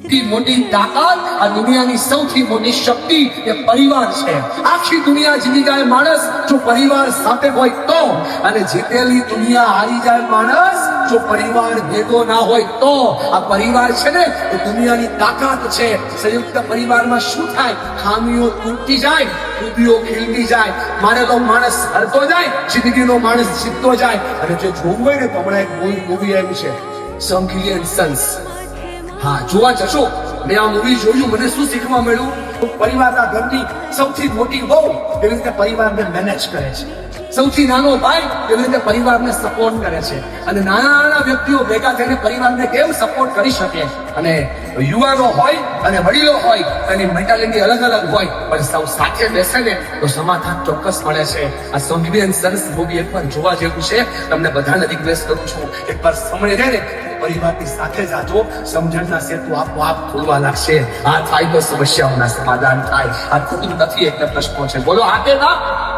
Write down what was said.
મોટી તાકાત આ દુનિયાની સૌથી મોટી શક્તિ એ પરિવાર છે. આખી દુનિયા જીતી જાય માણસ જો પરિવાર સાથે હોય તો, અને જીતેલી દુનિયા હારી જાય માણસ જો પરિવાર ભેગો ના હોય તો. આ પરિવાર છે ને એ દુનિયાની તાકાત છે. સંયુક્ત પરિવારમાં શું થાય? ખામીઓ તૂટી જાય, ખૂબીઓ ખીલતી જાય. મારે તો માણસ હરતો જાય, જિંદગીનો માણસ જીતતો જાય. અને જો જોવું હોય ને તો હમણાં એક મૂવી આવ્યું છે સમ કિલિયન સન્સ. હા, જોવા જશો. મેં આ મૂવી જોયું, મને શું શીખવા મળ્યું? પરિવારના ઘરની સૌથી મોટી વહુ એવી રીતે પરિવારને મેનેજ કરે છે. સૌથી નાનો ભાઈ એવી રીતે પરિવારને સપોર્ટ કરે છે. અને નાના નાના વ્યક્તિઓ ભેગા થઈને પરિવારને કેમ સપોર્ટ કરી શકે? અને યુવાનો હોય અને વડીલો હોય એની મેન્ટાલિટી અલગ અલગ હોય, પણ સૌ સાથે બેસે ને તો સમાધાન ચોક્કસ મળે છે. આ સંઘવીયન સરસ મૂવી એકવાર જોવા જેવું છે. તમને બધાને રિક્વેસ્ટ કરું છું, એકવાર સમય રહે ને પરિવારની સાથે જાજો, સમજણના સેતુ આપોઆપ ખોલવા લાગશે. આ થાય તો સમસ્યાઓના સમાધાન થાય. આ ખોટું નથી, એટલે પ્રશ્નો છે. બોલો હા કે ના?